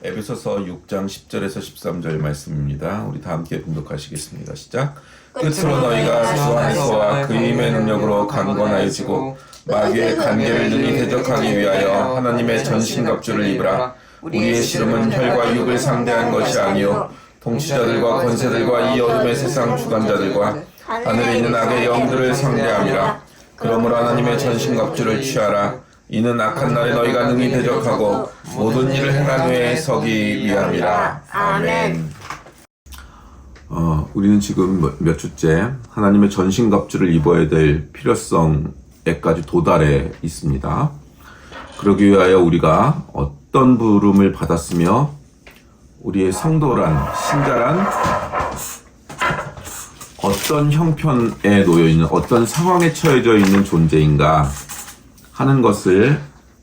에베소서 6장 10절에서 13절 말씀입니다. 우리 다 함께 분독하시겠습니다. 시작. 끝으로 너희가 주 안에서와 그 힘의 능력으로 강건하여지고 마귀의 관계를 능히 대적하기 위하여 하나님의 전신갑주를 입으라. 우리의 씨름은 혈과 육을 상대한 것이 아니요 통치자들과 권세들과 이 어둠의 세상 주관자들과 하늘에 있는 악의 영들을 상대함이라. 그러므로 하나님의 전신갑주를 취하라. 이는 악한 날에 너희가 능히 대적하고 모든 일을 행한 후에 서기 위함이라. 아멘. 우리는 지금 몇 주째 하나님의 전신갑주를 입어야 될 필요성에까지 도달해 있습니다. 그러기 위하여 우리가 어떤 부름을 받았으며 우리의 성도란, 신자란 어떤 형편에 놓여 있는, 어떤 상황에 처해져 있는 존재인가 하는 것을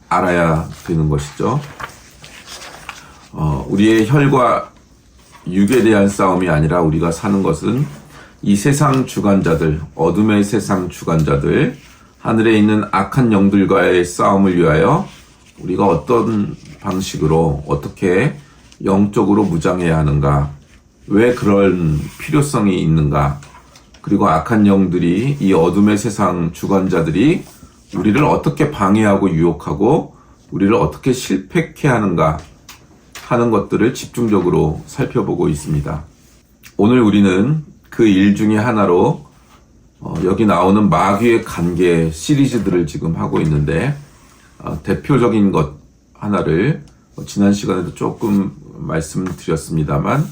알아야 되는 것이죠. 우리의 혈과 육에 대한 싸움이 아니라 우리가 사는 것은 이 세상 주관자들, 어둠의 세상 주관자들, 하늘에 있는 악한 영들과의 싸움을 위하여 우리가 어떤 방식으로 어떻게 영적으로 무장해야 하는가, 왜 그런 필요성이 있는가, 그리고 악한 영들이, 이 어둠의 세상 주관자들이 우리를 어떻게 방해하고 유혹하고 우리를 어떻게 실패케 하는가 하는 것들을 집중적으로 살펴보고 있습니다. 오늘 우리는 그 일 중에 하나로 여기 나오는 마귀의 관계 시리즈들을 지금 하고 있는데 대표적인 것 하나를 지난 시간에도 조금 말씀드렸습니다만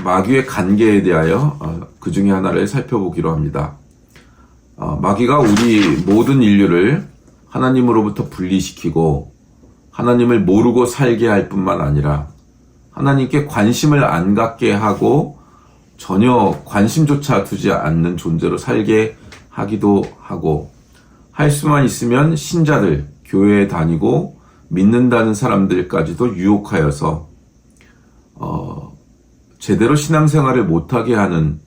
마귀의 관계에 대하여 그 중에 하나를 살펴보기로 합니다. 마귀가 우리 모든 인류를 하나님으로부터 분리시키고 하나님을 모르고 살게 할 뿐만 아니라 하나님께 관심을 안 갖게 하고 전혀 관심조차 두지 않는 존재로 살게 하기도 하고, 할 수만 있으면 신자들, 교회에 다니고 믿는다는 사람들까지도 유혹하여서 제대로 신앙생활을 못하게 하는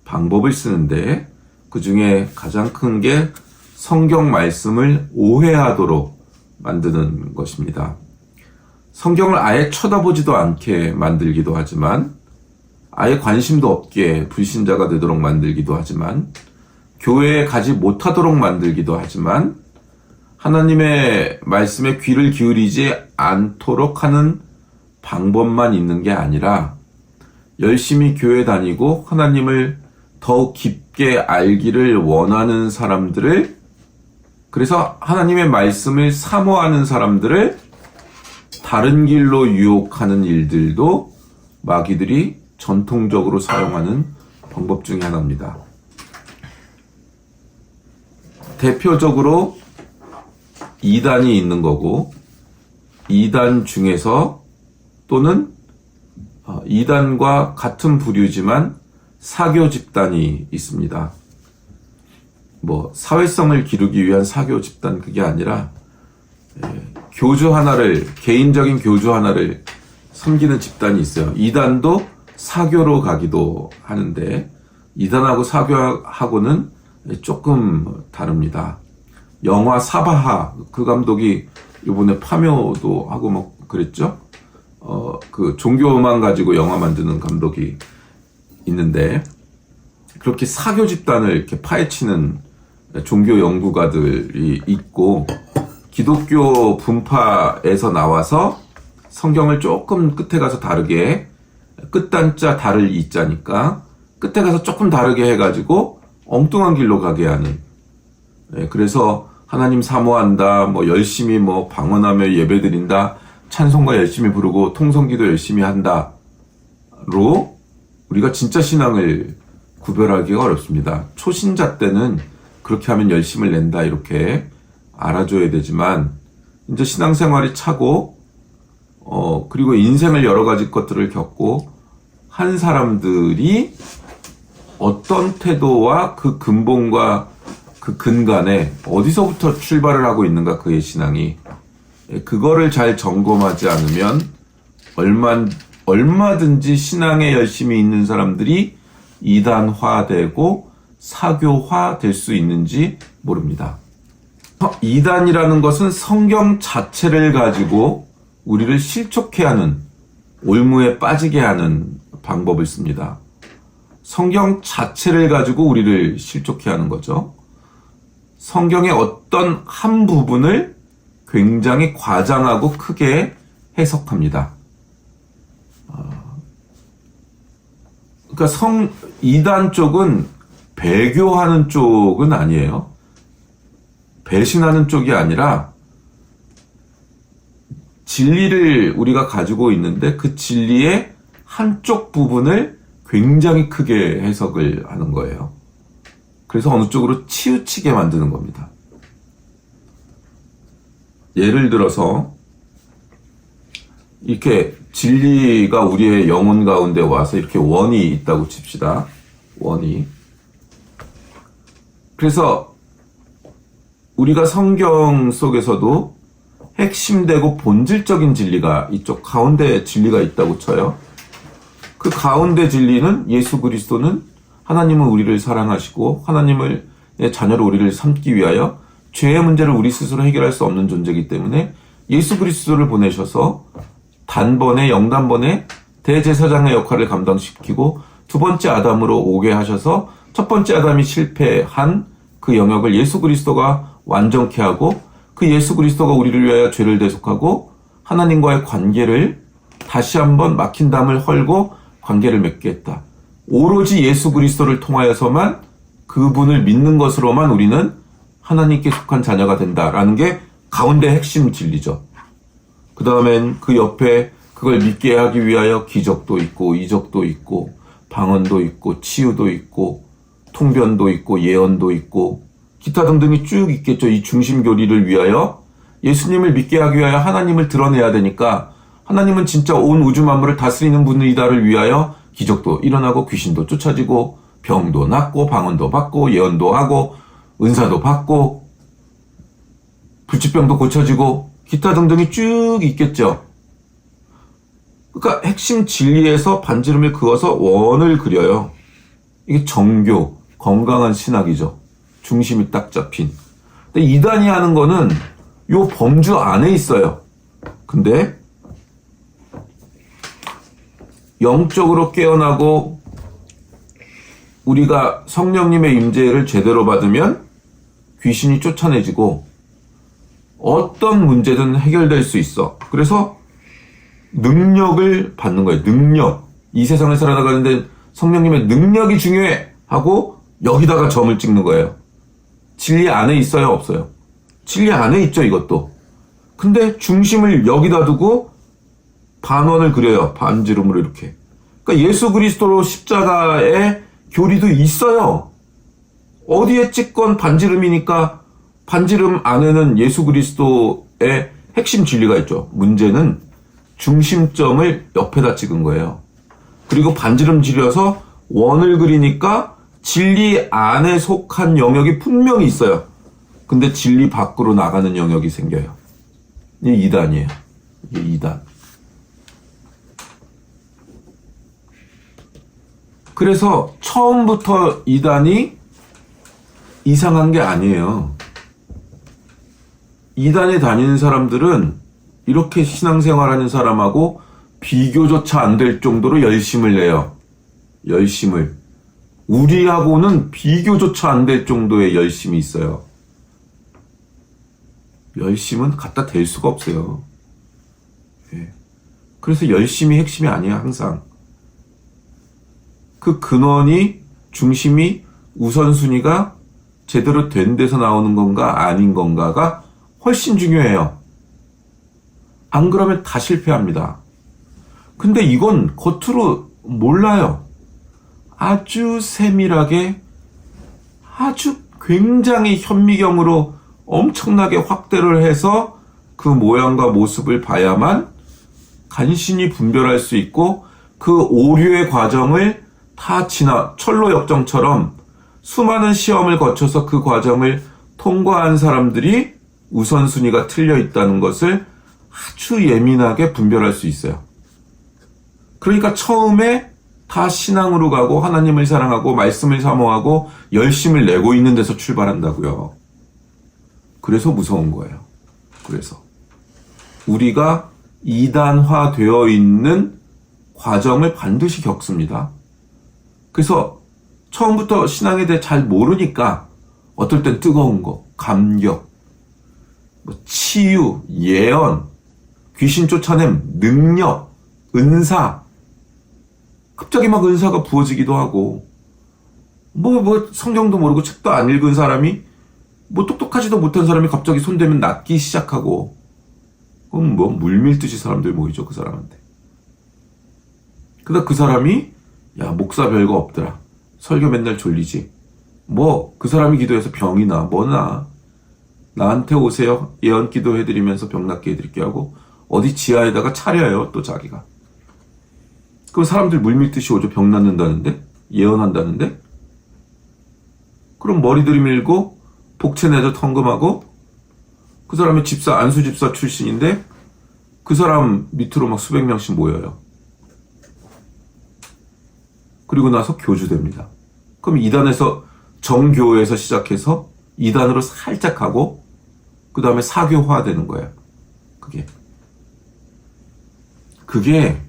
방법을 쓰는데, 그 중에 가장 큰 게 성경 말씀을 오해하도록 만드는 것입니다. 성경을 아예 쳐다보지도 않게 만들기도 하지만, 아예 관심도 없게 불신자가 되도록 만들기도 하지만, 교회에 가지 못하도록 만들기도 하지만, 하나님의 말씀에 귀를 기울이지 않도록 하는 방법만 있는 게 아니라 열심히 교회 다니고 하나님을 더욱 깊게 알기를 원하는 사람들을, 그래서 하나님의 말씀을 사모하는 사람들을 다른 길로 유혹하는 일들도 마귀들이 전통적으로 사용하는 방법 중에 하나입니다. 대표적으로 이단이 있는 거고, 이단 중에서 또는 이단과 같은 부류지만 사교 집단이 있습니다. 사회성을 기르기 위한 사교 집단, 그게 아니라 교주 하나를, 개인적인 교주 하나를 섬기는 집단이 있어요. 이단도 사교로 가기도 하는데 이단하고 사교하고는 조금 다릅니다. 영화 사바하, 그 감독이 이번에 파묘도 하고 그랬죠. 그 종교만 가지고 영화 만드는 감독이 있는데, 그렇게 사교 집단을 이렇게 파헤치는 종교 연구가들이 있고, 기독교 분파에서 나와서 성경을 조금 끝에 가서 다르게, 끝단자 다를 이자니까 끝에 가서 조금 다르게 해가지고 엉뚱한 길로 가게 하는, 그래서 하나님 사모한다, 열심히 방언하며 예배드린다, 찬송가 열심히 부르고 통성기도 열심히 한다로 우리가 진짜 신앙을 구별하기가 어렵습니다. 초신자 때는 그렇게 하면 열심을 낸다 이렇게 알아줘야 되지만, 이제 신앙생활이 차고 그리고 인생을 여러 가지 것들을 겪고 한 사람들이 어떤 태도와 그 근본과 그 근간에 어디서부터 출발을 하고 있는가, 그의 신앙이, 그거를 잘 점검하지 않으면 얼마든지 신앙에 열심히 있는 사람들이 이단화되고 사교화될 수 있는지 모릅니다. 이단이라는 것은 성경 자체를 가지고 우리를 실족해 하는, 올무에 빠지게 하는 방법을 씁니다. 성경 자체를 가지고 우리를 실족해 하는 거죠. 성경의 어떤 한 부분을 굉장히 과장하고 크게 해석합니다. 그러니까 이단 쪽은 배교하는 쪽은 아니에요. 배신하는 쪽이 아니라 진리를 우리가 가지고 있는데 그 진리의 한쪽 부분을 굉장히 크게 해석을 하는 거예요. 그래서 어느 쪽으로 치우치게 만드는 겁니다. 예를 들어서 이렇게 진리가 우리의 영혼 가운데 와서 이렇게 원이 있다고 칩시다. 원이. 그래서 우리가 성경 속에서도 핵심되고 본질적인 진리가 이쪽 가운데 진리가 있다고 쳐요. 그 가운데 진리는 예수 그리스도는 하나님은 우리를 사랑하시고 하나님의 자녀로 우리를 삼기 위하여 죄의 문제를 우리 스스로 해결할 수 없는 존재이기 때문에 예수 그리스도를 보내셔서 단번에 영단번에 대제사장의 역할을 감당시키고 두 번째 아담으로 오게 하셔서 첫 번째 아담이 실패한 그 영역을 예수 그리스도가 완전케 하고 그 예수 그리스도가 우리를 위하여 죄를 대속하고 하나님과의 관계를 다시 한번 막힌 담을 헐고 관계를 맺게 했다. 오로지 예수 그리스도를 통하여서만 그분을 믿는 것으로만 우리는 하나님께 속한 자녀가 된다라는 게 가운데 핵심 진리죠. 그 다음엔 그 옆에 그걸 믿게 하기 위하여 기적도 있고 이적도 있고 방언도 있고 치유도 있고 통변도 있고 예언도 있고 기타 등등이 쭉 있겠죠. 이 중심교리를 위하여 예수님을 믿게 하기 위하여 하나님을 드러내야 되니까 하나님은 진짜 온 우주 만물을 다스리는 분이다를 위하여 기적도 일어나고 귀신도 쫓아지고 병도 낫고 방언도 받고 예언도 하고 은사도 받고 불치병도 고쳐지고 기타 등등이 쭉 있겠죠. 그러니까 핵심 진리에서 반지름을 그어서 원을 그려요. 이게 정교, 건강한 신학이죠. 중심이 딱 잡힌. 근데 이단이 하는 거는 요 범주 안에 있어요. 근데 영적으로 깨어나고 우리가 성령님의 임재를 제대로 받으면 귀신이 쫓아내지고 어떤 문제든 해결될 수 있어. 그래서 능력을 받는 거예요. 능력. 이 세상을 살아나가는데 성령님의 능력이 중요해 하고 여기다가 점을 찍는 거예요. 진리 안에 있어요? 없어요? 진리 안에 있죠, 이것도. 근데 중심을 여기다 두고 반원을 그려요. 반지름으로 이렇게. 그러니까 예수 그리스도로 십자가의 교리도 있어요. 어디에 찍건 반지름이니까 반지름 안에는 예수 그리스도의 핵심 진리가 있죠. 문제는 중심점을 옆에다 찍은 거예요. 그리고 반지름 지려서 원을 그리니까 진리 안에 속한 영역이 분명히 있어요. 근데 진리 밖으로 나가는 영역이 생겨요. 이게 이단이에요. 이게 이단. 그래서 처음부터 이단이 이상한 게 아니에요. 이단에 다니는 사람들은 이렇게 신앙생활하는 사람하고 비교조차 안 될 정도로 열심을 내요. 열심을. 우리하고는 비교조차 안 될 정도의 열심이 있어요. 열심은 갖다 댈 수가 없어요. 예. 그래서 열심이 핵심이 아니야, 항상. 그 근원이, 중심이, 우선순위가 제대로 된 데서 나오는 건가 아닌 건가가 훨씬 중요해요. 안 그러면 다 실패합니다. 근데 이건 겉으로 몰라요. 아주 세밀하게, 아주 굉장히 현미경으로 엄청나게 확대를 해서 그 모양과 모습을 봐야만 간신히 분별할 수 있고 그 오류의 과정을 다 지나 철로 역정처럼 수많은 시험을 거쳐서 그 과정을 통과한 사람들이 우선순위가 틀려 있다는 것을 아주 예민하게 분별할 수 있어요. 그러니까 처음에 다 신앙으로 가고 하나님을 사랑하고 말씀을 사모하고 열심을 내고 있는 데서 출발한다고요. 그래서 무서운 거예요. 그래서 우리가 이단화되어 있는 과정을 반드시 겪습니다. 그래서 처음부터 신앙에 대해 잘 모르니까 어떨 땐 뜨거운 거, 감격, 치유, 예언, 귀신 쫓아냄, 능력, 은사, 갑자기 막 은사가 부어지기도 하고, 성경도 모르고 책도 안 읽은 사람이, 똑똑하지도 못한 사람이 갑자기 손대면 낫기 시작하고, 그럼 물밀듯이 사람들 모이죠, 그 사람한테. 그러다 그 사람이, 야, 목사 별거 없더라. 설교 맨날 졸리지. 그 사람이 기도해서 병이 나, 나한테 오세요. 예언 기도 해드리면서 병 낫게 해드릴게요 하고, 어디 지하에다가 차려요, 또 자기가. 그럼 사람들 물밀듯이 오죠. 병 낫는다는데? 예언한다는데? 그럼 머리 들이밀고, 복채 내도 턴금하고, 그 사람이 안수 집사 출신인데, 그 사람 밑으로 막 수백 명씩 모여요. 그리고 나서 교주됩니다. 그럼 이단에서, 정교에서 시작해서, 이단으로 살짝 하고, 그 다음에 사교화 되는 거예요. 그게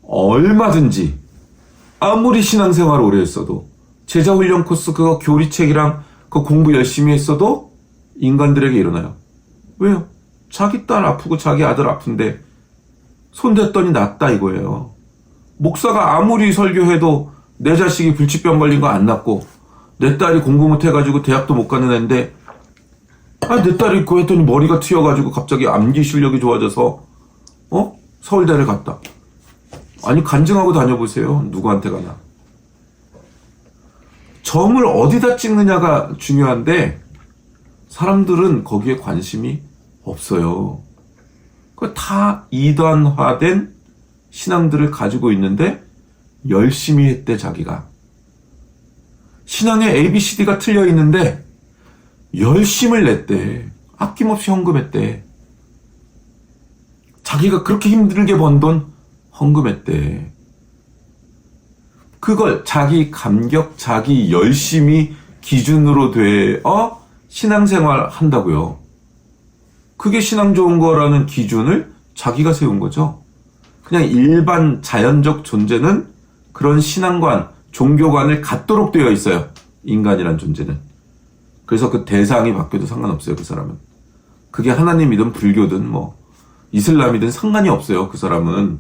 얼마든지 아무리 신앙생활 오래 했어도 제자훈련 코스 그거 교리책이랑 그 공부 열심히 했어도 인간들에게 일어나요. 왜요? 자기 딸 아프고 자기 아들 아픈데 손댔더니 낫다 이거예요. 목사가 아무리 설교해도 내 자식이 불치병 걸린 거 안 낫고 내 딸이 공부 못해가지고 대학도 못 가는 애인데 내 딸이 그거 했더니 머리가 트여가지고 갑자기 암기 실력이 좋아져서 서울대를 갔다. 아니 간증하고 다녀보세요. 누구한테 가나. 점을 어디다 찍느냐가 중요한데 사람들은 거기에 관심이 없어요. 다 이단화된 신앙들을 가지고 있는데 열심히 했대 자기가. 신앙에 ABCD가 틀려 있는데 열심을 냈대. 아낌없이 헌금했대. 자기가 그렇게 힘들게 번 돈 헌금했대. 그걸 자기 감격, 자기 열심히 기준으로 되어 신앙생활 한다고요. 그게 신앙 좋은 거라는 기준을 자기가 세운 거죠. 그냥 일반 자연적 존재는 그런 신앙관, 종교관을 갖도록 되어 있어요. 인간이란 존재는. 그래서 그 대상이 바뀌어도 상관없어요. 그 사람은. 그게 하나님이든 불교든 이슬람이든 상관이 없어요. 그 사람은.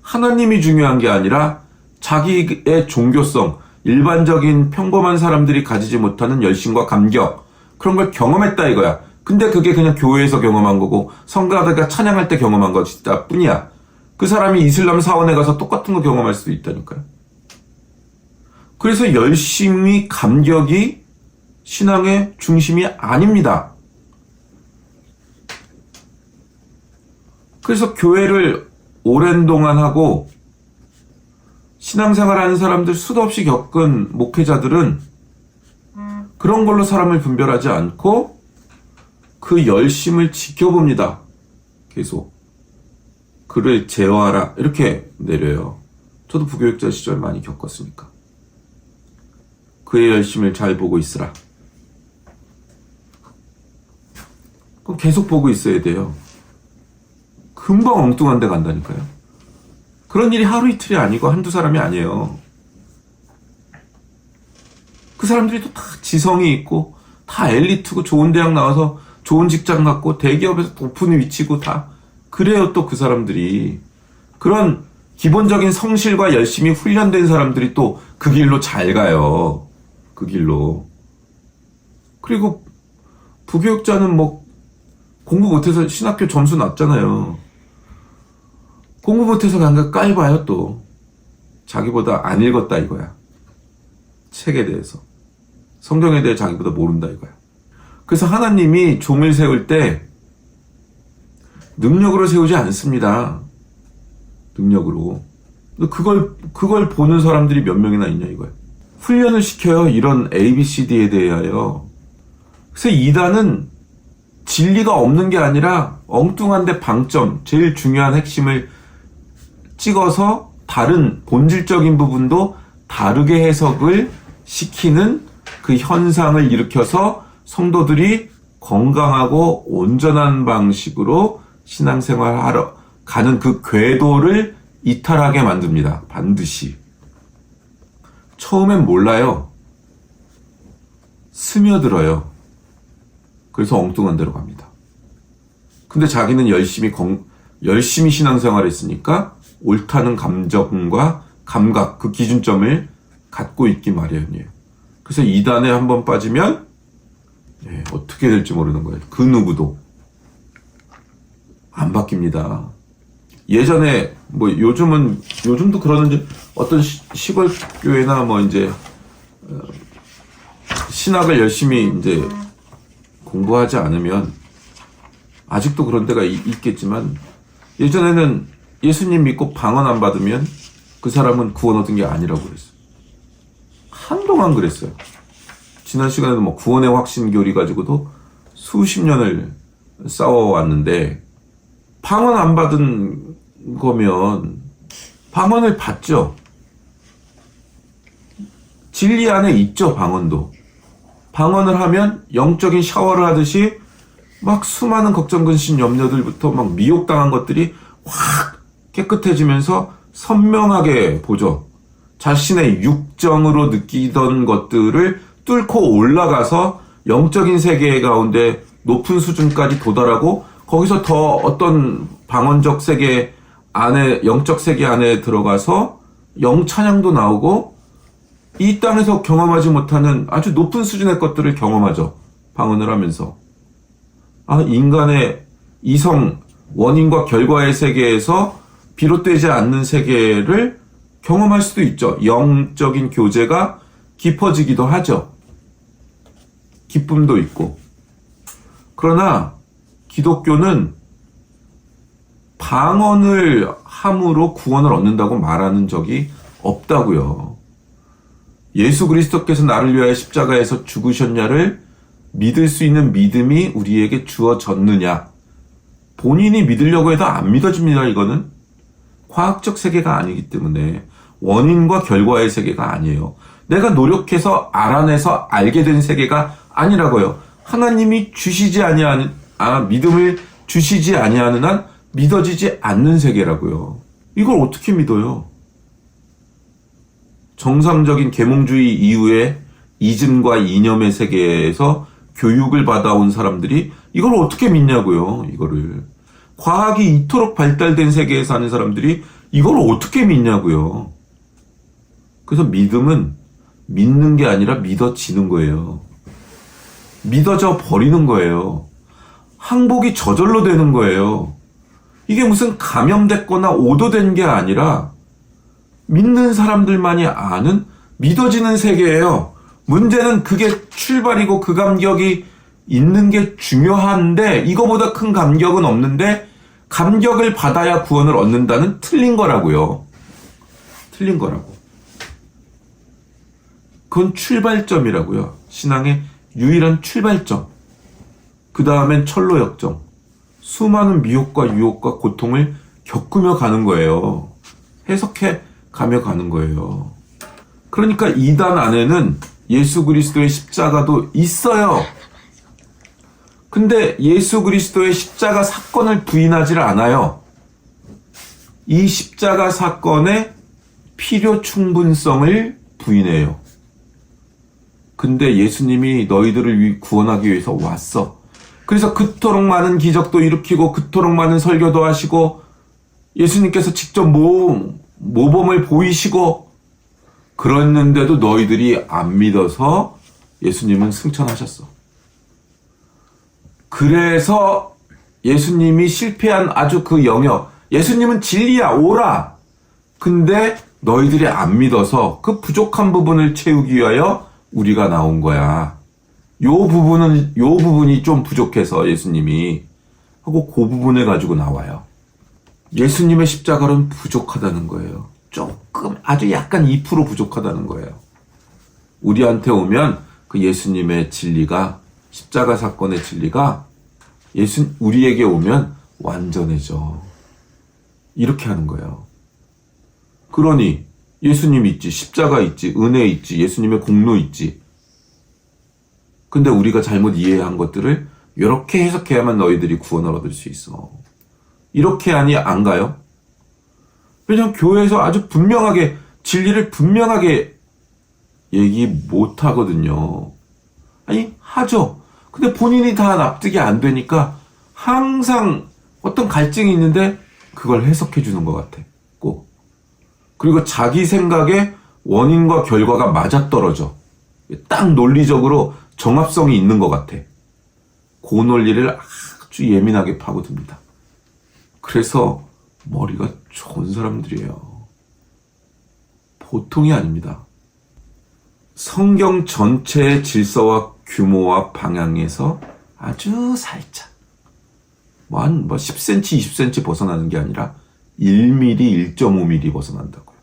하나님이 중요한 게 아니라 자기의 종교성, 일반적인 평범한 사람들이 가지지 못하는 열심과 감격, 그런 걸 경험했다 이거야. 근데 그게 그냥 교회에서 경험한 거고 성가대가 찬양할 때 경험한 것이다 뿐이야. 그 사람이 이슬람 사원에 가서 똑같은 거 경험할 수도 있다니까요. 그래서 열심히 감격이 신앙의 중심이 아닙니다. 그래서 교회를 오랜 동안 하고 신앙생활 하는 사람들 수도 없이 겪은 목회자들은 그런 걸로 사람을 분별하지 않고 그 열심을 지켜봅니다. 계속. 그를 제어하라 이렇게 내려요. 저도 부교육자 시절 많이 겪었으니까. 그의 열심을 잘 보고 있으라. 그럼 계속 보고 있어야 돼요. 금방 엉뚱한 데 간다니까요. 그런 일이 하루 이틀이 아니고 한두 사람이 아니에요. 그 사람들이 또 다 지성이 있고 다 엘리트고 좋은 대학 나와서 좋은 직장 갖고 대기업에서 높은 위치고 다 그래요. 또 그 사람들이 그런 기본적인 성실과 열심히 훈련된 사람들이 또 그 길로 잘 가요. 그 길로. 그리고 부교육자는 공부 못해서 신학교 점수 낮잖아요. 공부 못해서 그냥 깔봐요 또. 자기보다 안 읽었다 이거야. 책에 대해서. 성경에 대해 자기보다 모른다 이거야. 그래서 하나님이 종을 세울 때 능력으로 세우지 않습니다. 능력으로. 그걸 보는 사람들이 몇 명이나 있냐 이거야. 훈련을 시켜요. 이런 ABCD에 대하여. 그래서 이단은 진리가 없는 게 아니라 엉뚱한데 방점, 제일 중요한 핵심을 찍어서 다른 본질적인 부분도 다르게 해석을 시키는 그 현상을 일으켜서 성도들이 건강하고 온전한 방식으로 신앙생활 하러 가는 그 궤도를 이탈하게 만듭니다. 반드시. 처음엔 몰라요. 스며들어요. 그래서 엉뚱한 데로 갑니다. 근데 자기는 열심히 신앙생활을 했으니까 옳다는 감정과 감각, 그 기준점을 갖고 있기 마련이에요. 그래서 이단에 한번 빠지면 어떻게 될지 모르는 거예요. 그 누구도 안 바뀝니다. 예전에 요즘도 그러는지 어떤 시골 교회나 신학을 열심히 이제 공부하지 않으면 아직도 그런 데가 있겠지만 예전에는 예수님 믿고 방언 안 받으면 그 사람은 구원 얻은 게 아니라고 그랬어요. 한동안 그랬어요. 지난 시간에도 구원의 확신교리 가지고도 수십 년을 싸워왔는데 방언 안 받은 거면 방언을 받죠. 진리 안에 있죠, 방언도. 방언을 하면 영적인 샤워를 하듯이 막 수많은 걱정, 근심, 염려들부터 막 미혹당한 것들이 확 깨끗해지면서 선명하게 보죠. 자신의 육정으로 느끼던 것들을 뚫고 올라가서 영적인 세계 가운데 높은 수준까지 도달하고 거기서 더 어떤 방언적 세계 안에, 영적 세계 안에 들어가서 영찬양도 나오고 이 땅에서 경험하지 못하는 아주 높은 수준의 것들을 경험하죠. 방언을 하면서. 인간의 이성, 원인과 결과의 세계에서 비롯되지 않는 세계를 경험할 수도 있죠. 영적인 교제가 깊어지기도 하죠. 기쁨도 있고. 그러나 기독교는 방언을 함으로 구원을 얻는다고 말하는 적이 없다고요. 예수 그리스도께서 나를 위하여 십자가에서 죽으셨냐를 믿을 수 있는 믿음이 우리에게 주어졌느냐. 본인이 믿으려고 해도 안 믿어집니다. 이거는 과학적 세계가 아니기 때문에 원인과 결과의 세계가 아니에요. 내가 노력해서 알아내서 알게 된 세계가 아니라고요. 하나님이 주시지 아니하는 믿음을 주시지 아니하는 한 믿어지지 않는 세계라고요. 이걸 어떻게 믿어요? 정상적인 계몽주의 이후에 이즘과 이념의 세계에서 교육을 받아온 사람들이 이걸 어떻게 믿냐고요. 이거를. 과학이 이토록 발달된 세계에 사는 사람들이 이걸 어떻게 믿냐고요. 그래서 믿음은 믿는 게 아니라 믿어지는 거예요. 믿어져 버리는 거예요. 항복이 저절로 되는 거예요. 이게 무슨 감염됐거나 오도된 게 아니라 믿는 사람들만이 아는 믿어지는 세계예요. 문제는 그게 출발이고 그 감격이 있는 게 중요한데 이거보다 큰 감격은 없는데 감격을 받아야 구원을 얻는다는 틀린 거라고요. 틀린 거라고. 그건 출발점이라고요. 신앙의 유일한 출발점. 그 다음엔 철로 역정. 수많은 미혹과 유혹과 고통을 겪으며 가는 거예요. 해석해 가며 가는 거예요. 그러니까 이단 안에는 예수 그리스도의 십자가도 있어요. 근데 예수 그리스도의 십자가 사건을 부인하지를 않아요. 이 십자가 사건의 필요 충분성을 부인해요. 근데 예수님이 너희들을 구원하기 위해서 왔어. 그래서 그토록 많은 기적도 일으키고 그토록 많은 설교도 하시고 예수님께서 직접 모범을 보이시고 그랬는데도 너희들이 안 믿어서 예수님은 승천하셨어. 그래서 예수님이 실패한 아주 그 영역, 예수님은 진리야, 오라. 근데 너희들이 안 믿어서 그 부족한 부분을 채우기 위하여 우리가 나온 거야. 요 부분이 좀 부족해서 예수님이 하고 그 부분을 가지고 나와요. 예수님의 십자가는 부족하다는 거예요. 조금 아주 약간 2% 부족하다는 거예요. 우리한테 오면 그 예수님의 진리가 십자가 사건의 진리가 우리에게 오면 완전해져. 이렇게 하는 거예요. 그러니 예수님 있지, 십자가 있지, 은혜 있지, 예수님의 공로 있지. 근데 우리가 잘못 이해한 것들을 이렇게 해석해야만 너희들이 구원을 얻을 수 있어. 이렇게 하니 안 가요? 왜냐면 교회에서 아주 분명하게 진리를 분명하게 얘기 못 하거든요. 아니 하죠. 근데 본인이 다 납득이 안 되니까 항상 어떤 갈증이 있는데 그걸 해석해 주는 것 같아. 꼭. 그리고 자기 생각에 원인과 결과가 맞아떨어져. 딱 논리적으로 정합성이 있는 것 같아. 그 논리를 아주 예민하게 파고듭니다. 그래서 머리가 좋은 사람들이에요. 보통이 아닙니다. 성경 전체의 질서와 규모와 방향에서 아주 살짝 한 10cm, 20cm 벗어나는 게 아니라 1mm, 1.5mm 벗어난다고요.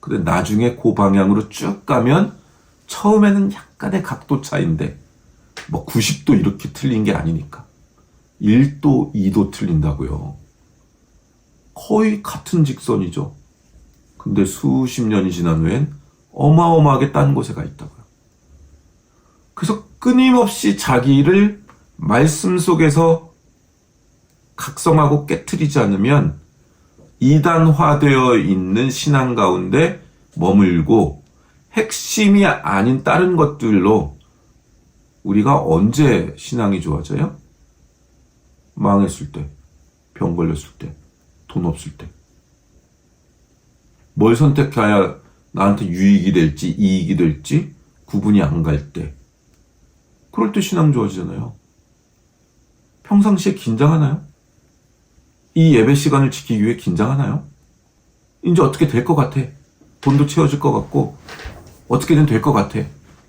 근데 나중에 그 방향으로 쭉 가면 처음에는 약간의 각도 차이인데 90도 이렇게 틀린 게 아니니까 1도, 2도 틀린다고요. 거의 같은 직선이죠. 근데 수십 년이 지난 후엔 어마어마하게 딴 곳에 가 있다고요. 그래서 끊임없이 자기를 말씀 속에서 각성하고 깨트리지 않으면 이단화되어 있는 신앙 가운데 머물고 핵심이 아닌 다른 것들로 우리가 언제 신앙이 좋아져요? 망했을 때, 병 걸렸을 때, 돈 없을 때. 뭘 선택해야 나한테 유익이 될지 이익이 될지 구분이 안 갈 때. 그럴 때 신앙 좋아지잖아요. 평상시에 긴장하나요? 이 예배 시간을 지키기 위해 긴장하나요? 이제 어떻게 될 것 같아. 돈도 채워질 것 같고 어떻게든 될 것 같아.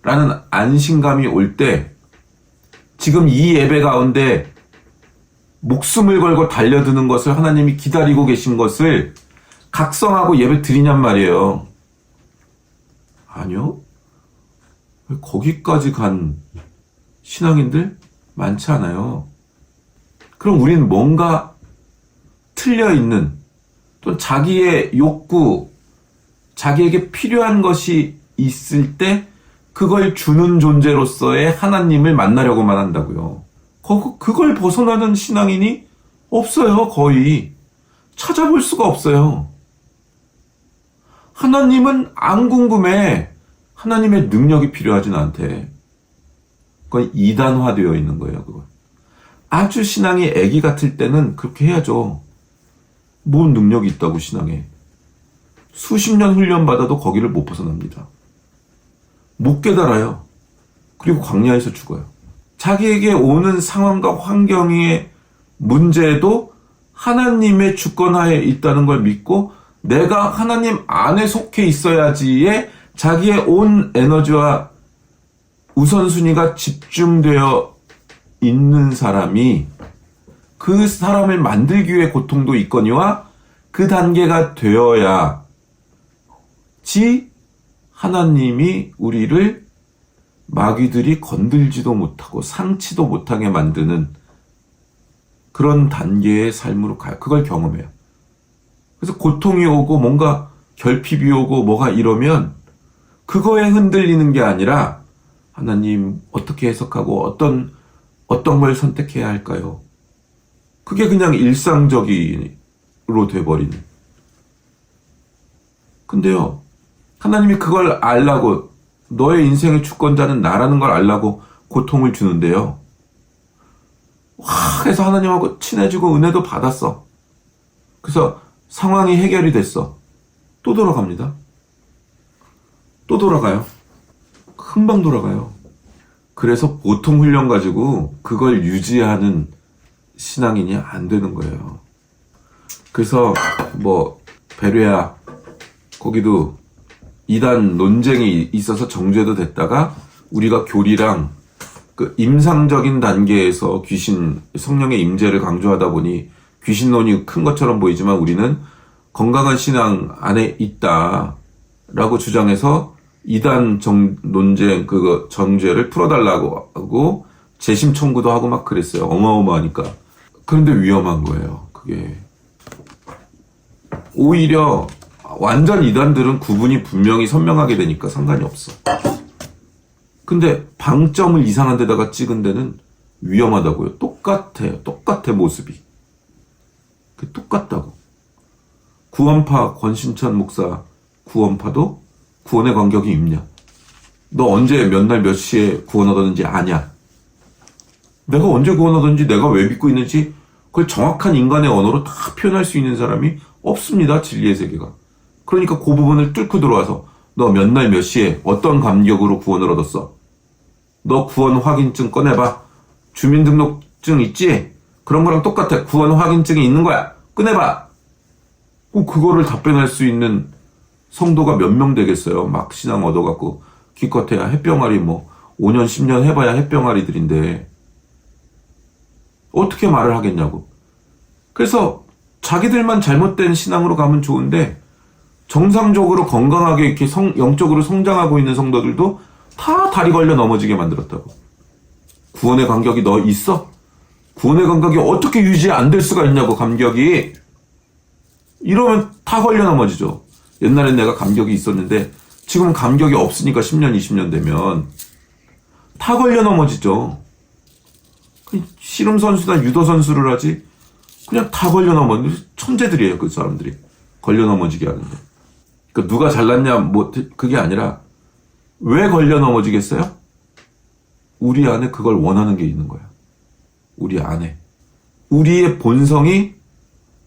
라는 안심감이 올 때 지금 이 예배 가운데 목숨을 걸고 달려드는 것을 하나님이 기다리고 계신 것을 각성하고 예배 드리냔 말이에요. 아니요. 거기까지 간 신앙인들 많지 않아요. 그럼 우리는 뭔가 틀려있는 또 자기의 욕구, 자기에게 필요한 것이 있을 때 그걸 주는 존재로서의 하나님을 만나려고만 한다고요. 그걸 벗어나는 신앙인이 없어요. 거의 찾아볼 수가 없어요. 하나님은 안 궁금해. 하나님의 능력이 필요하지 나한테. 그건 이단화되어 있는 거예요. 그건. 아주 신앙이 애기 같을 때는 그렇게 해야죠. 뭔 능력이 있다고 신앙에. 수십 년 훈련받아도 거기를 못 벗어납니다. 못 깨달아요. 그리고 광야에서 죽어요. 자기에게 오는 상황과 환경의 문제도 하나님의 주권하에 있다는 걸 믿고 내가 하나님 안에 속해 있어야지에 자기의 온 에너지와 우선순위가 집중되어 있는 사람이 그 사람을 만들기 위해 고통도 있거니와 그 단계가 되어야지 하나님이 우리를 마귀들이 건들지도 못하고 상치도 못하게 만드는 그런 단계의 삶으로 가요. 그걸 경험해요. 그래서 고통이 오고 뭔가 결핍이 오고 뭐가 이러면 그거에 흔들리는 게 아니라 하나님 어떻게 해석하고 어떤 걸 선택해야 할까요? 그게 그냥 일상적으로 돼버리는. 근데요, 하나님이 그걸 알라고 너의 인생의 주권자는 나라는 걸 알라고 고통을 주는데요. 해서 하나님하고 친해지고 은혜도 받았어. 그래서 상황이 해결이 됐어. 또 돌아갑니다. 또 돌아가요. 금방 돌아가요. 그래서 보통 훈련 가지고 그걸 유지하는 신앙인이 안 되는 거예요. 그래서 베레아 거기도 이단 논쟁이 있어서 정죄도 됐다가 우리가 교리랑 그 임상적인 단계에서 성령의 임재를 강조하다 보니 귀신론이 큰 것처럼 보이지만 우리는 건강한 신앙 안에 있다라고 주장해서 이단 논쟁 그거 정죄를 풀어달라고 하고 재심 청구도 하고 막 그랬어요. 어마어마하니까. 그런데 위험한 거예요. 그게 오히려 완전 이단들은 구분이 분명히 선명하게 되니까 상관이 없어. 근데 방점을 이상한 데다가 찍은 데는 위험하다고요. 똑같아 모습이. 그 똑같다고. 구원파 권신천 목사 구원파도 구원의 간격이 있냐? 너 언제 몇 날 몇 시에 구원 얻었는지 아냐? 내가 언제 구원 얻었는지 내가 왜 믿고 있는지 그걸 정확한 인간의 언어로 다 표현할 수 있는 사람이 없습니다. 진리의 세계가. 그러니까 그 부분을 뚫고 들어와서 너 몇 날 몇 시에 어떤 감격으로 구원을 얻었어? 너 구원 확인증 꺼내봐. 주민등록증 있지? 그런 거랑 똑같아. 구원 확인증이 있는 거야. 꺼내봐. 그거를 답변할 수 있는 성도가 몇 명 되겠어요. 막 신앙 얻어갖고 기껏해야 햇병아리 5년 10년 해봐야 햇병아리들인데 어떻게 말을 하겠냐고. 그래서 자기들만 잘못된 신앙으로 가면 좋은데 정상적으로 건강하게 이렇게 영적으로 성장하고 있는 성도들도 다 다리 걸려 넘어지게 만들었다고. 구원의 간격이 너 있어? 구원의 간격이 어떻게 유지 안 될 수가 있냐고, 감격이. 이러면 다 걸려 넘어지죠. 옛날엔 내가 감격이 있었는데 지금은 감격이 없으니까 10년 20년 되면 다 걸려 넘어지죠. 씨름 선수나 유도 선수를 하지 그냥 다 걸려 넘어지는 천재들이에요. 그 사람들이 걸려 넘어지게 하는데. 그러니까 누가 잘났냐 그게 아니라 왜 걸려 넘어지겠어요? 우리 안에 그걸 원하는 게 있는 거야. 우리 안에. 우리의 본성이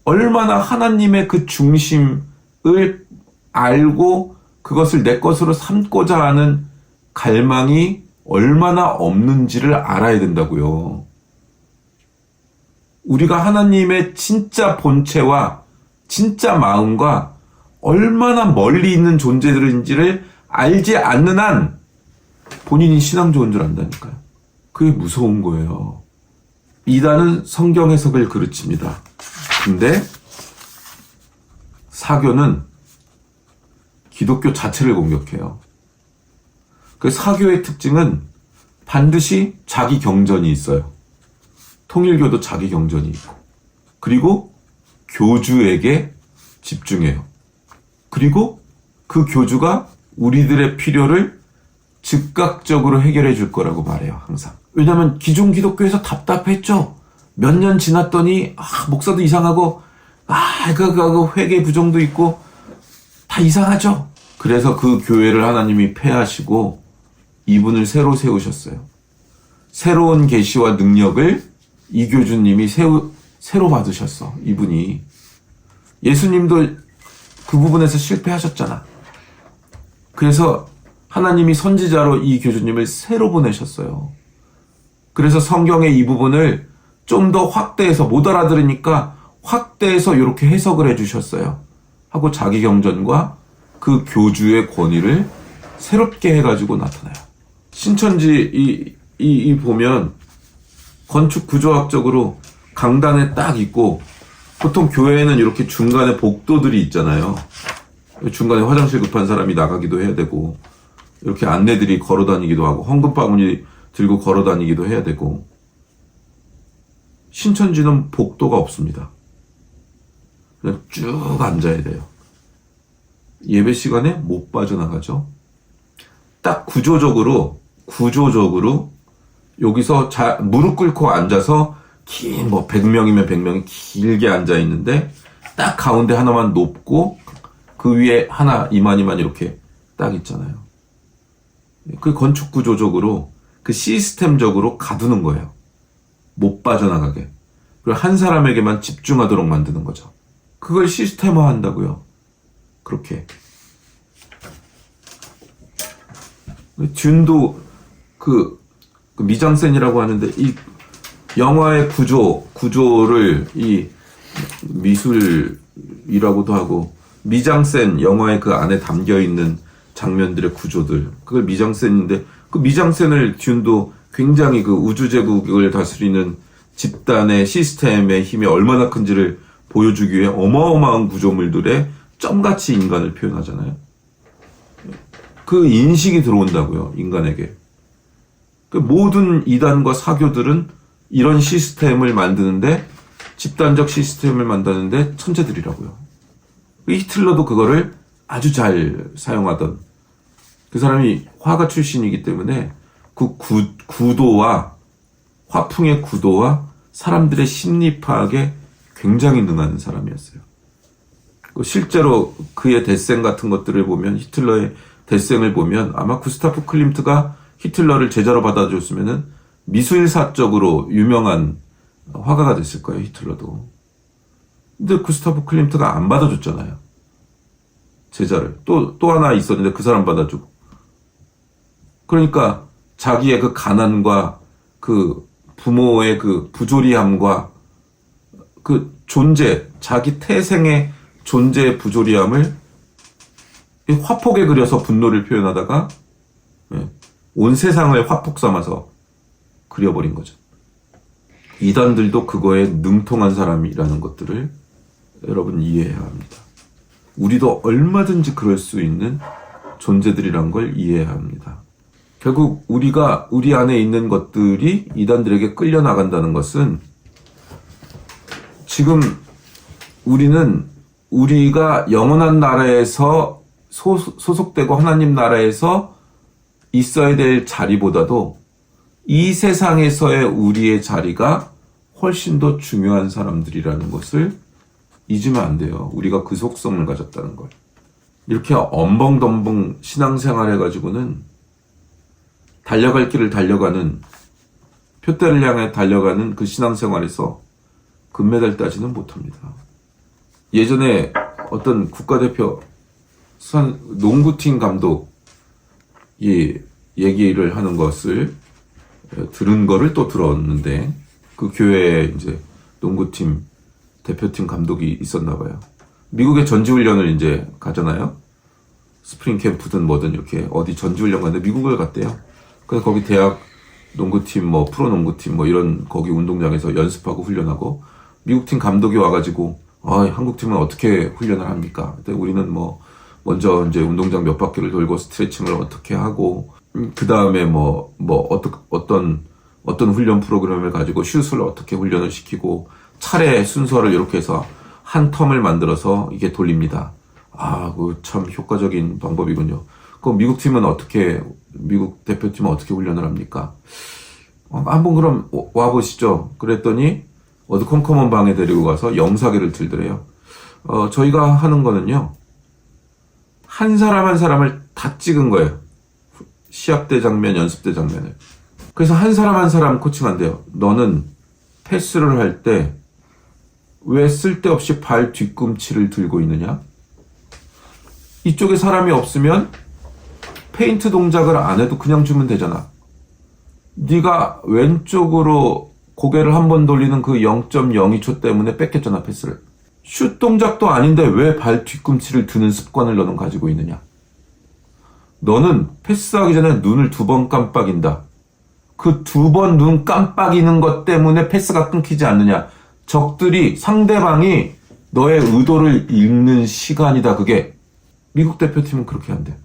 얼마나 하나님의 그 중심을 알고 그것을 내 것으로 삼고자 하는 갈망이 얼마나 없는지를 알아야 된다고요. 우리가 하나님의 진짜 본체와 진짜 마음과 얼마나 멀리 있는 존재들인지를 알지 않는 한 본인이 신앙 좋은 줄 안다니까요. 그게 무서운 거예요. 이단은 성경 해석을 그르칩니다. 근데 사교는 기독교 자체를 공격해요. 그 사교의 특징은 반드시 자기 경전이 있어요. 통일교도 자기 경전이 있고, 그리고 교주에게 집중해요. 그리고 그 교주가 우리들의 필요를 즉각적으로 해결해 줄 거라고 말해요, 항상. 왜냐면 기존 기독교에서 답답했죠. 몇 년 지났더니 목사도 이상하고 그 회개 부정도 있고 다 이상하죠. 그래서 그 교회를 하나님이 폐하시고 이분을 새로 세우셨어요. 새로운 계시와 능력을 이 교주님이 새로 받으셨어. 이분이. 예수님도 그 부분에서 실패하셨잖아. 그래서 하나님이 선지자로 이 교주님을 새로 보내셨어요. 그래서 성경의 이 부분을 좀 더 확대해서 못 알아들으니까 확대해서 이렇게 해석을 해주셨어요. 하고 자기 경전과 그 교주의 권위를 새롭게 해가지고 나타나요. 신천지 이 보면 건축 구조학적으로 강단에 딱 있고 보통 교회에는 이렇게 중간에 복도들이 있잖아요. 중간에 화장실 급한 사람이 나가기도 해야 되고 이렇게 안내들이 걸어 다니기도 하고 헌금 바구니 들고 걸어 다니기도 해야 되고 신천지는 복도가 없습니다. 그냥 쭉 앉아야 돼요. 예배 시간에 못 빠져나가죠. 딱 구조적으로 여기서 무릎 꿇고 앉아서 긴 100명이면 100명이 길게 앉아 있는데 딱 가운데 하나만 높고 그 위에 하나 이만이만 이렇게 딱 있잖아요. 그 건축 구조적으로 그 시스템적으로 가두는 거예요. 못 빠져나가게. 그리고 한 사람에게만 집중하도록 만드는 거죠. 그걸 시스템화 한다고요. 그렇게. 듄도 그 미장센이라고 하는데 이 영화의 구조를 이 미술이라고도 하고 미장센 영화의 그 안에 담겨 있는 장면들의 구조들 그걸 미장센인데 그 미장센을 듄도 굉장히 그 우주제국을 다스리는 집단의 시스템의 힘이 얼마나 큰지를 보여주기 위해 어마어마한 구조물들의 점같이 인간을 표현하잖아요. 그 인식이 들어온다고요, 인간에게. 그 모든 이단과 사교들은 이런 시스템을 만드는데, 집단적 시스템을 만드는데 천재들이라고요. 히틀러도 그거를 아주 잘 사용하던 그 사람이 화가 출신이기 때문에 그 구도와 화풍의 구도와 사람들의 심리 파악에 굉장히 능한 사람이었어요. 실제로 그의 데생 같은 것들을 보면, 히틀러의 데생을 보면 아마 구스타프 클림트가 히틀러를 제자로 받아줬으면은 미술사적으로 유명한 화가가 됐을 거예요, 히틀러도. 근데 구스타프 클림트가 안 받아줬잖아요. 제자를. 또 하나 있었는데 그 사람 받아주고. 그러니까 자기의 그 가난과 그 부모의 그 부조리함과 그 존재, 자기 태생의 존재의 부조리함을 화폭에 그려서 분노를 표현하다가 온 세상을 화폭 삼아서 그려버린 거죠. 이단들도 그거에 능통한 사람이라는 것들을 여러분 이해해야 합니다. 우리도 얼마든지 그럴 수 있는 존재들이란 걸 이해해야 합니다. 결국 우리가 우리 안에 있는 것들이 이단들에게 끌려나간다는 것은 지금 우리는 우리가 영원한 나라에서 소속되고 하나님 나라에서 있어야 될 자리보다도 이 세상에서의 우리의 자리가 훨씬 더 중요한 사람들이라는 것을 잊으면 안 돼요. 우리가 그 속성을 가졌다는 걸. 이렇게 엄벙덤벙 신앙생활 해가지고는 달려갈 길을 달려가는, 표대를 향해 달려가는 그 신앙생활에서 금메달 따지는 못합니다. 예전에 어떤 국가대표 농구팀 감독이 얘기를 하는 것을 들은 거를 또 들었는데, 그 교회에 이제 농구팀 대표팀 감독이 있었나 봐요. 미국의 전지훈련을 이제 가잖아요. 스프링 캠프든 뭐든 이렇게 어디 전지훈련 가는데 미국을 갔대요. 그래서 거기 대학 농구팀, 뭐 프로 농구팀, 뭐 이런 거기 운동장에서 연습하고 훈련하고, 미국팀 감독이 와가지고 한국팀은 어떻게 훈련을 합니까? 우리는 뭐 먼저 이제 운동장 몇 바퀴를 돌고 스트레칭을 어떻게 하고, 그 다음에 어떤 훈련 프로그램을 가지고 슛을 어떻게 훈련을 시키고, 차례 순서를 이렇게 해서 한 텀을 만들어서 이게 돌립니다. 그 참 효과적인 방법이군요. 그럼 미국 대표팀은 어떻게 훈련을 합니까? 한번 그럼 와보시죠. 그랬더니 어두컴컴한 방에 데리고 가서 영사기를 들더래요. 저희가 하는 거는요, 한 사람 한 사람을 다 찍은 거예요. 시합 때 장면, 연습 때 장면을. 그래서 한 사람 한 사람 코칭한대요. 너는 패스를 할 때 왜 쓸데없이 발 뒤꿈치를 들고 있느냐? 이쪽에 사람이 없으면 페인트 동작을 안 해도 그냥 주면 되잖아. 네가 왼쪽으로 고개를 한 번 돌리는 그 0.02초 때문에 뺏겼잖아, 패스를. 슛 동작도 아닌데 왜 발 뒤꿈치를 드는 습관을 너는 가지고 있느냐? 너는 패스하기 전에 눈을 2번 깜빡인다. 그 2번 눈 깜빡이는 것 때문에 패스가 끊기지 않느냐? 적들이, 상대방이 너의 의도를 읽는 시간이다, 그게. 미국 대표팀은 그렇게 한대.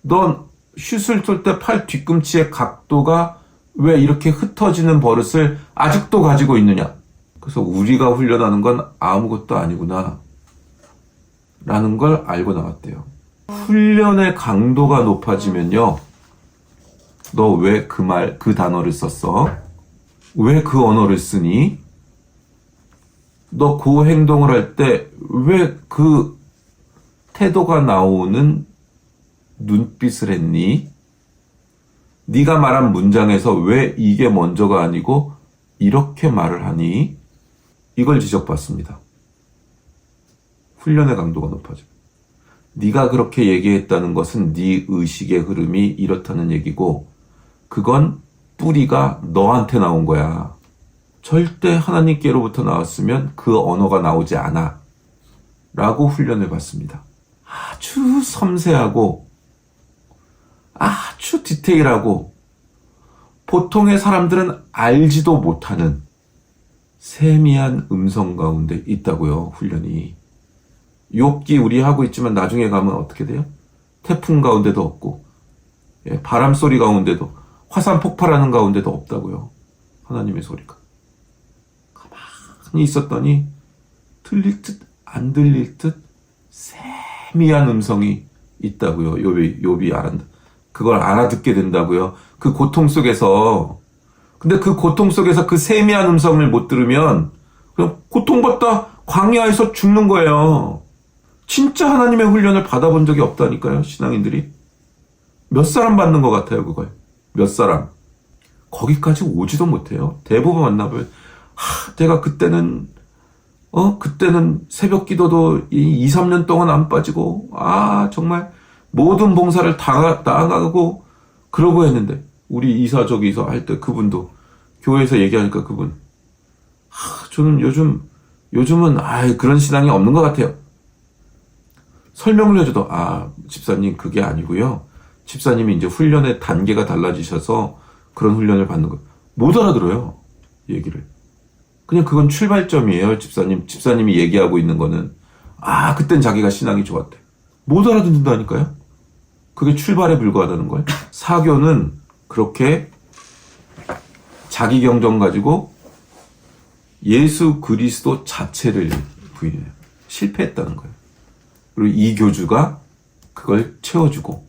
넌 슛을 쏠 때 팔 뒤꿈치의 각도가 왜 이렇게 흩어지는 버릇을 아직도 가지고 있느냐? 그래서 우리가 훈련하는 건 아무것도 아니구나 라는 걸 알고 나왔대요. 훈련의 강도가 높아지면요, 너 왜 그 단어를 썼어? 왜 그 언어를 쓰니? 너 그 행동을 할 때 왜 그 태도가 나오는 눈빛을 했니? 네가 말한 문장에서 왜 이게 먼저가 아니고 이렇게 말을 하니? 이걸 지적받습니다. 훈련의 강도가 높아지고. 네가 그렇게 얘기했다는 것은 네 의식의 흐름이 이렇다는 얘기고, 그건 뿌리가 너한테 나온 거야. 절대 하나님께로부터 나왔으면 그 언어가 나오지 않아 라고 훈련을 받습니다. 아주 섬세하고 아주 디테일하고 보통의 사람들은 알지도 못하는 세미한 음성 가운데 있다고요, 훈련이. 욥기 우리 하고 있지만 나중에 가면 어떻게 돼요? 태풍 가운데도 없고, 바람 소리 가운데도, 화산 폭발하는 가운데도 없다고요, 하나님의 소리가. 가만히 있었더니 들릴 듯 안 들릴 듯 세미한 음성이 있다고요. 욥이 알았다. 그걸 알아듣게 된다고요. 그 고통 속에서. 근데 그 고통 속에서 그 세미한 음성을 못 들으면 그냥 고통받다 광야에서 죽는 거예요. 진짜 하나님의 훈련을 받아본 적이 없다니까요, 신앙인들이. 몇 사람 받는 것 같아요, 그걸. 몇 사람. 거기까지 오지도 못해요. 대부분 만나보면, 내가 그때는 새벽 기도도 2, 3년 동안 안 빠지고, 정말 모든 봉사를 다 나가고, 그러고 했는데, 우리 이사저기서 할 때 그분도, 교회에서 얘기하니까 그분, 저는 요즘은, 그런 신앙이 없는 것 같아요. 설명을 해줘도, 집사님, 그게 아니고요. 집사님이 이제 훈련의 단계가 달라지셔서 그런 훈련을 받는 거. 못 알아들어요, 얘기를. 그냥 그건 출발점이에요, 집사님. 집사님이 얘기하고 있는 거는, 그땐 자기가 신앙이 좋았대. 못 알아듣는다니까요? 그게 출발에 불과하다는 거예요. 사교는 그렇게 자기 경전 가지고 예수 그리스도 자체를 부인해요. 실패했다는 거예요. 그리고 이 교주가 그걸 채워주고,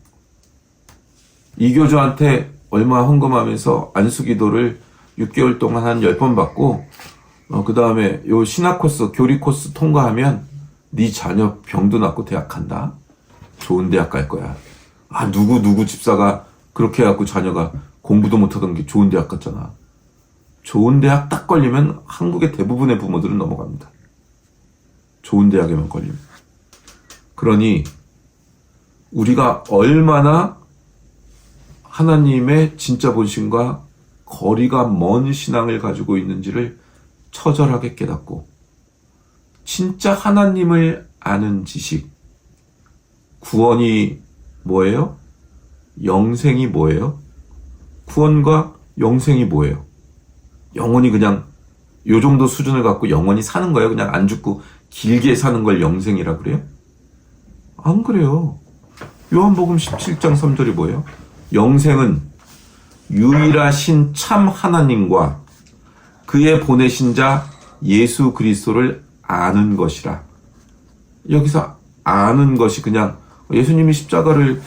이 교주한테 얼마 헌금하면서 안수기도를 6개월 동안 한 10번 받고, 그 다음에 요 신학 코스, 교리 코스 통과하면 네 자녀 병도 낫고 대학 간다. 좋은 대학 갈 거야. 누구 집사가 그렇게 해갖고 자녀가 공부도 못하던 게 좋은 대학 갔잖아. 좋은 대학 딱 걸리면 한국의 대부분의 부모들은 넘어갑니다. 좋은 대학에만 걸리면. 그러니 우리가 얼마나 하나님의 진짜 본심과 거리가 먼 신앙을 가지고 있는지를 처절하게 깨닫고, 진짜 하나님을 아는 지식, 구원이 뭐예요? 영생이 뭐예요? 구원과 영생이 뭐예요? 영원히 그냥 요 정도 수준을 갖고 영원히 사는 거예요? 그냥 안 죽고 길게 사는 걸 영생이라 그래요? 안 그래요. 요한복음 17장 3절이 뭐예요? 영생은 유일하신 참 하나님과 그의 보내신 자 예수 그리스도를 아는 것이라. 여기서 아는 것이 그냥 예수님이 십자가를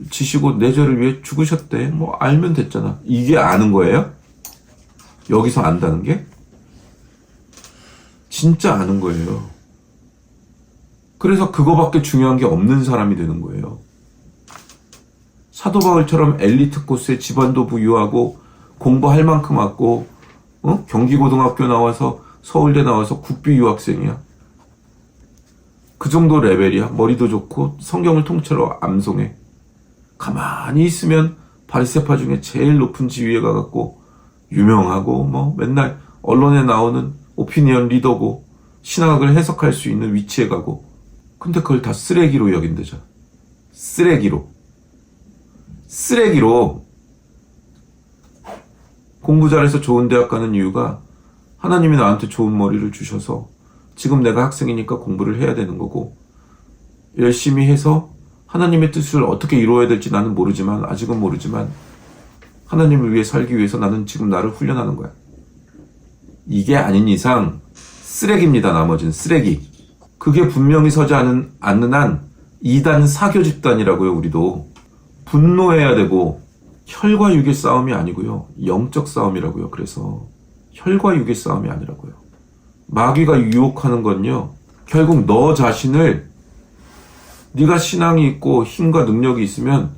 지시고 내 죄를 위해 죽으셨대. 알면 됐잖아. 이게 아는 거예요? 여기서 안다는 게? 진짜 아는 거예요. 그래서 그거밖에 중요한 게 없는 사람이 되는 거예요. 사도 바울처럼 엘리트 코스에 집안도 부유하고 공부할 만큼 왔고, 경기고등학교 나와서 서울대 나와서 국비 유학생이야. 그 정도 레벨이야. 머리도 좋고 성경을 통째로 암송해. 가만히 있으면 바리새파 중에 제일 높은 지위에 가갖고 유명하고 맨날 언론에 나오는 오피니언 리더고 신학을 해석할 수 있는 위치에 가고, 근데 그걸 다 쓰레기로 여긴대잖아. 쓰레기로. 공부 잘해서 좋은 대학 가는 이유가 하나님이 나한테 좋은 머리를 주셔서 지금 내가 학생이니까 공부를 해야 되는 거고, 열심히 해서 하나님의 뜻을 어떻게 이루어야 될지 나는 모르지만, 아직은 모르지만 하나님을 위해 살기 위해서 나는 지금 나를 훈련하는 거야. 이게 아닌 이상 쓰레기입니다. 나머지는 쓰레기. 그게 분명히 서지 않는 한 이단 사교 집단이라고요. 우리도 분노해야 되고, 혈과 육의 싸움이 아니고요, 영적 싸움이라고요. 그래서 혈과 육의 싸움이 아니라고요. 마귀가 유혹하는 건요, 결국 너 자신을, 네가 신앙이 있고 힘과 능력이 있으면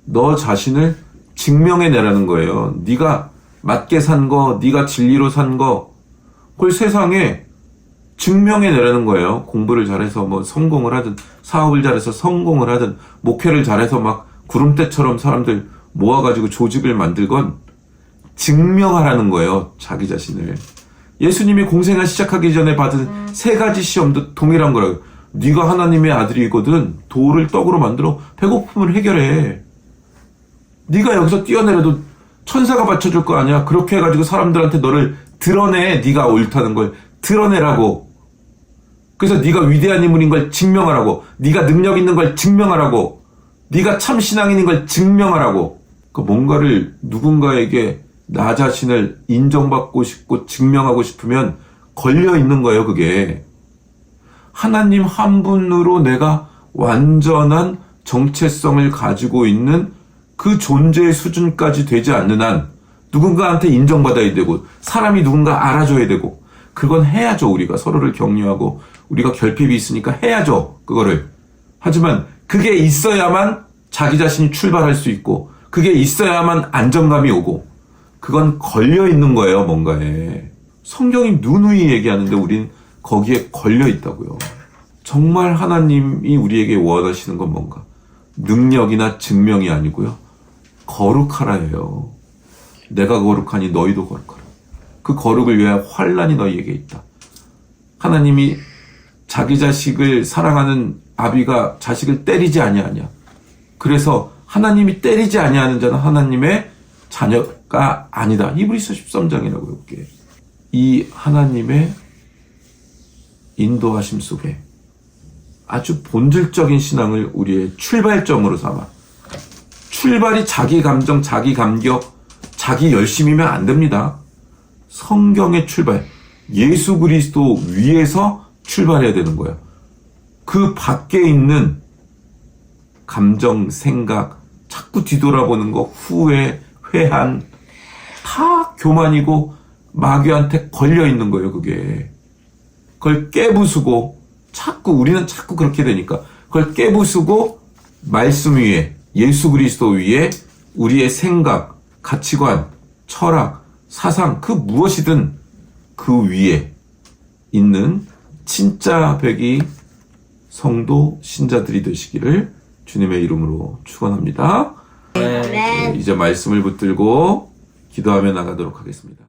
너 자신을 증명해내라는 거예요. 네가 맞게 산 거, 네가 진리로 산 거, 그걸 세상에 증명해내라는 거예요. 공부를 잘해서 성공을 하든, 사업을 잘해서 성공을 하든, 목회를 잘해서 막 구름대처럼 사람들 모아가지고 조직을 만들건 증명하라는 거예요. 자기 자신을. 예수님이 공생을 시작하기 전에 받은 3가지 시험도 동일한 거라고요. 네가 하나님의 아들이거든 돌을 떡으로 만들어 배고픔을 해결해. 네가 여기서 뛰어내려도 천사가 받쳐줄 거 아니야. 그렇게 해가지고 사람들한테 너를 드러내. 네가 옳다는 걸 드러내라고. 그래서 네가 위대한 인물인 걸 증명하라고. 네가 능력 있는 걸 증명하라고. 네가 참 신앙인인 걸 증명하라고. 뭔가를 누군가에게 나 자신을 인정받고 싶고 증명하고 싶으면 걸려 있는 거예요. 그게 하나님 한 분으로 내가 완전한 정체성을 가지고 있는 그 존재의 수준까지 되지 않는 한 누군가한테 인정받아야 되고, 사람이 누군가 알아줘야 되고, 그건 해야죠. 우리가 서로를 격려하고 우리가 결핍이 있으니까 해야죠. 그거를. 하지만 그게 있어야만 자기 자신이 출발할 수 있고 그게 있어야만 안정감이 오고 그건 걸려 있는 거예요. 뭔가에. 성경이 누누이 얘기하는데 우린 거기에 걸려 있다고요. 정말 하나님이 우리에게 원하시는 건 뭔가? 능력이나 증명이 아니고요. 거룩하라예요. 내가 거룩하니 너희도 거룩하라. 그 거룩을 위하여 환난이 너희에게 있다. 하나님이 자기 자식을 사랑하는 아비가 자식을 때리지 아니하냐. 그래서 하나님이 때리지 아니하는 자는 하나님의 자녀가 아니다. 히브리서 13장이라고요. 그게. 이 하나님의 인도하심 속에 아주 본질적인 신앙을 우리의 출발점으로 삼아. 출발이 자기 감정, 자기 감격, 자기 열심이면 안 됩니다. 성경의 출발, 예수 그리스도 위에서 출발해야 되는 거예요. 그 밖에 있는 감정, 생각, 자꾸 뒤돌아보는 거, 후회, 회한, 다 교만이고 마귀한테 걸려 있는 거예요, 그게. 그걸 깨부수고, 우리는 자꾸 그렇게 되니까, 그걸 깨부수고, 말씀 위에, 예수 그리스도 위에, 우리의 생각, 가치관, 철학, 사상, 그 무엇이든 그 위에 있는 진짜 백이 성도, 신자들이 되시기를 주님의 이름으로 축원합니다. 아멘. 이제 말씀을 붙들고 기도하며 나가도록 하겠습니다.